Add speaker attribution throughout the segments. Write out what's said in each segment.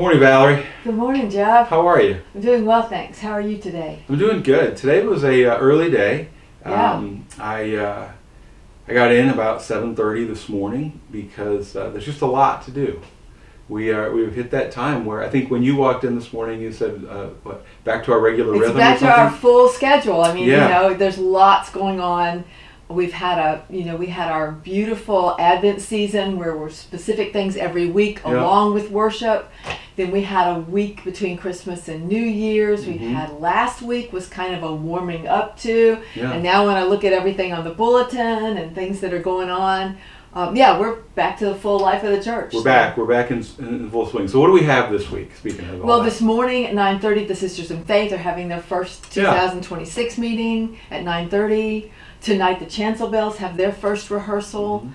Speaker 1: Morning, Valerie.
Speaker 2: Good morning, Jeff.
Speaker 1: How are you?
Speaker 2: I'm doing well, thanks. How are you today?
Speaker 1: I'm doing good. Today was a early day.
Speaker 2: Yeah.
Speaker 1: I got in about 7:30 this morning because there's just a lot to do. We've hit that time where I think when you walked in this morning, you said, back to our regular rhythm.
Speaker 2: It's back to our full schedule. I mean,
Speaker 1: Yeah.
Speaker 2: there's lots going on. We had our beautiful Advent season where we're specific things every week along with worship. Then we had a week between Christmas and New Year's. We had last week was kind of a warming up to.
Speaker 1: Yeah.
Speaker 2: And now when I look at everything on the bulletin and things that are going on, we're back to the full life of the church.
Speaker 1: We're back. We're back in full swing. So what do we have this week, speaking of all
Speaker 2: Well,
Speaker 1: that?
Speaker 2: this morning at 9:30, the Sisters in Faith are having their first 2026 meeting at 9:30. Tonight, the Chancel Bells have their first rehearsal.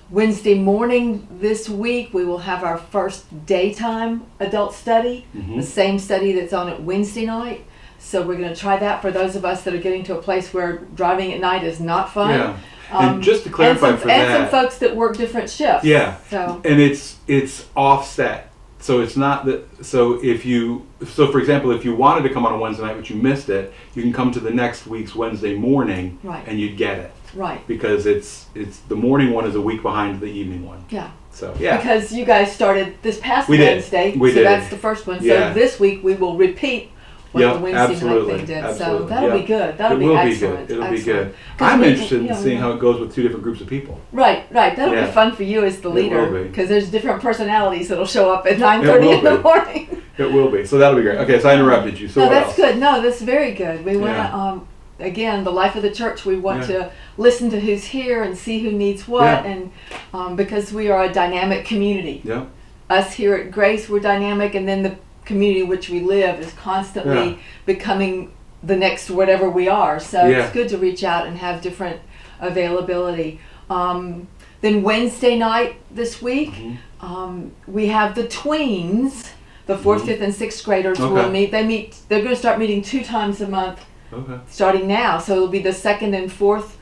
Speaker 2: Wednesday morning this week, we will have our first daytime adult study, the same study that's on at Wednesday night. So we're going to try that for those of us that are getting to a place where driving at night is not fun.
Speaker 1: Yeah. And just to clarify
Speaker 2: and
Speaker 1: for that.
Speaker 2: And some folks that work different shifts.
Speaker 1: Yeah.
Speaker 2: So.
Speaker 1: And it's offset. So it's not that. So for example, if you wanted to come on a Wednesday night but you missed it, you can come to the next week's Wednesday morning, and you'd get it.
Speaker 2: Right.
Speaker 1: Because it's the morning one is a week behind the evening one.
Speaker 2: Yeah.
Speaker 1: So yeah.
Speaker 2: Because you guys started this past
Speaker 1: Wednesday. We
Speaker 2: so
Speaker 1: did.
Speaker 2: that's the first one. So
Speaker 1: Yeah.
Speaker 2: this week we will repeat what the Wednesday night thing did.
Speaker 1: Absolutely.
Speaker 2: So that'll be good. That'll be excellent.
Speaker 1: It'll be good.
Speaker 2: 'Cause
Speaker 1: I'm
Speaker 2: we-
Speaker 1: interested in seeing how it goes with two different groups of people.
Speaker 2: Right. That'll be fun for you as the leader
Speaker 1: will be.
Speaker 2: because there's different personalities that'll show up at 9:30 in the morning.
Speaker 1: It will be. So that'll be great. Okay, so I interrupted you. So
Speaker 2: no,
Speaker 1: what
Speaker 2: that's
Speaker 1: else?
Speaker 2: good. No, that's very good. We want to, again, the life of the church, we want to listen to who's here and see who needs what, and because we are a dynamic community.
Speaker 1: Yeah.
Speaker 2: Us here at Grace, we're dynamic, and then the community in which we live is constantly becoming the next whatever we are. So it's good to reach out and have different availability. Then Wednesday night this week, we have the tweens, the 4th, 5th, and 6th graders will meet. They're going to start meeting 2 times a month starting now. So it'll be the 2nd and 4th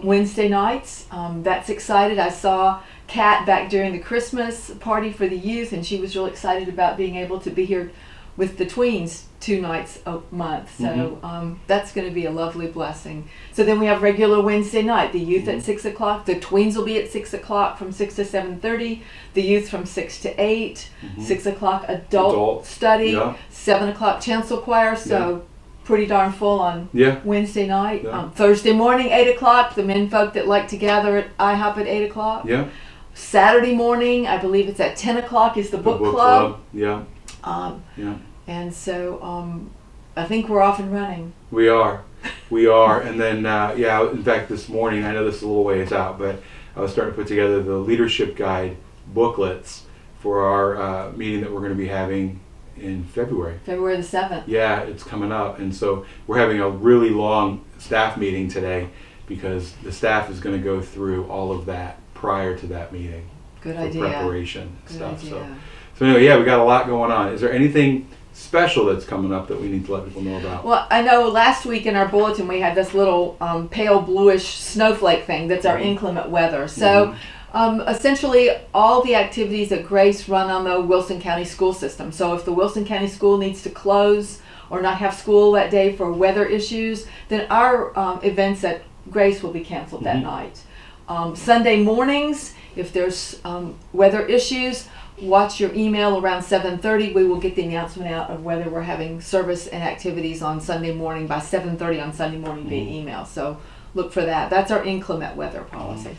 Speaker 2: Wednesday nights. That's excited. I saw Kat back during the Christmas party for the youth, and she was real excited about being able to be here with the tweens 2 nights a month. So that's going to be a lovely blessing. So then we have regular Wednesday night. The youth at 6 o'clock. The tweens will be at 6 o'clock from 6 to 7:30. The youth from 6 to 8. 6 o'clock adult study. 7 o'clock chancel choir. So pretty darn full on Wednesday night. Thursday morning, 8 o'clock. The men folk that like to gather at IHOP at 8 o'clock. Saturday morning, I believe it's at 10 o'clock is the book club. And so I think we're off and running.
Speaker 1: We are. And then, in fact, this morning, I know this is a little ways out, but I was starting to put together the leadership guide booklets for our meeting that we're going to be having in February.
Speaker 2: February the 7th.
Speaker 1: Yeah, it's coming up. And so we're having a really long staff meeting today because the staff is going to go through all of that prior to that meeting.
Speaker 2: Good
Speaker 1: for
Speaker 2: idea.
Speaker 1: Preparation
Speaker 2: Good
Speaker 1: stuff.
Speaker 2: idea.
Speaker 1: So anyway, we got a lot going on. Is there anything special that's coming up that we need to let people know about?
Speaker 2: Well, I know last week in our bulletin we had this little pale bluish snowflake thing that's our inclement weather. So essentially all the activities at Grace run on the Wilson County school system. So if the Wilson County school needs to close or not have school that day for weather issues, then our events at Grace will be canceled that night. Sunday mornings, if there's weather issues, watch your email around 7:30. We will get the announcement out of whether we're having service and activities on Sunday morning by 7:30 on Sunday morning via email. So look for that. That's our inclement weather policy.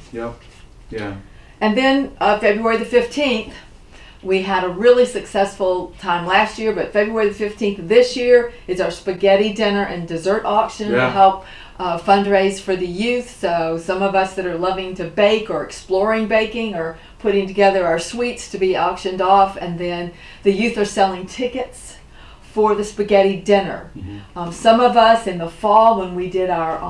Speaker 1: Yeah.
Speaker 2: And then February the 15th, we had a really successful time last year, but February the 15th this year is our spaghetti dinner and dessert auction to help fundraise for the youth. So some of us that are loving to bake or exploring baking are putting together our sweets to be auctioned off, and then the youth are selling tickets for the spaghetti dinner. Some of us in the fall when we did our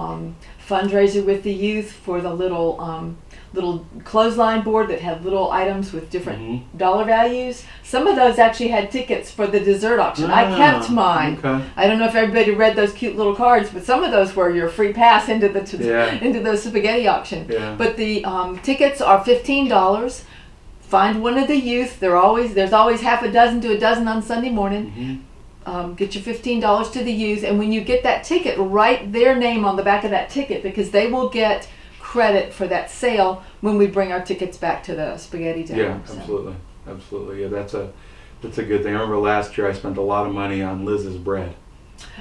Speaker 2: fundraiser with the youth for the little clothesline board that had little items with different dollar values. Some of those actually had tickets for the dessert auction. I kept mine. I don't know if everybody read those cute little cards, but some of those were your free pass into the spaghetti auction. But the tickets are $15 find one of the youth. There's always half a dozen to a dozen on Sunday morning. Get your $15 to the youth, and when you get that ticket, write their name on the back of that ticket, because they will get credit for that sale when we bring our tickets back to the Spaghetti Town.
Speaker 1: Yeah, absolutely. Yeah, that's a good thing. I remember last year I spent a lot of money on Liz's bread.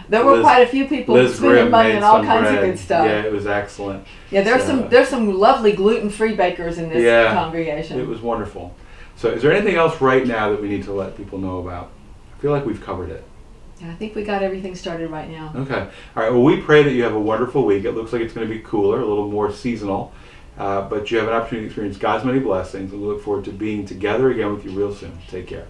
Speaker 2: There were quite a few people
Speaker 1: Liz
Speaker 2: spending
Speaker 1: Grimm
Speaker 2: money
Speaker 1: made
Speaker 2: on all
Speaker 1: some
Speaker 2: kinds
Speaker 1: bread.
Speaker 2: of good stuff.
Speaker 1: Yeah, it was excellent.
Speaker 2: Yeah, there's some lovely gluten-free bakers in this congregation.
Speaker 1: It was wonderful. So, is there anything else right now that we need to let people know about? I feel like we've covered it.
Speaker 2: Yeah, I think we got everything started right now.
Speaker 1: Okay. All right. Well, we pray that you have a wonderful week. It looks like it's going to be cooler, a little more seasonal, but you have an opportunity to experience God's many blessings, and we look forward to being together again with you real soon. Take care.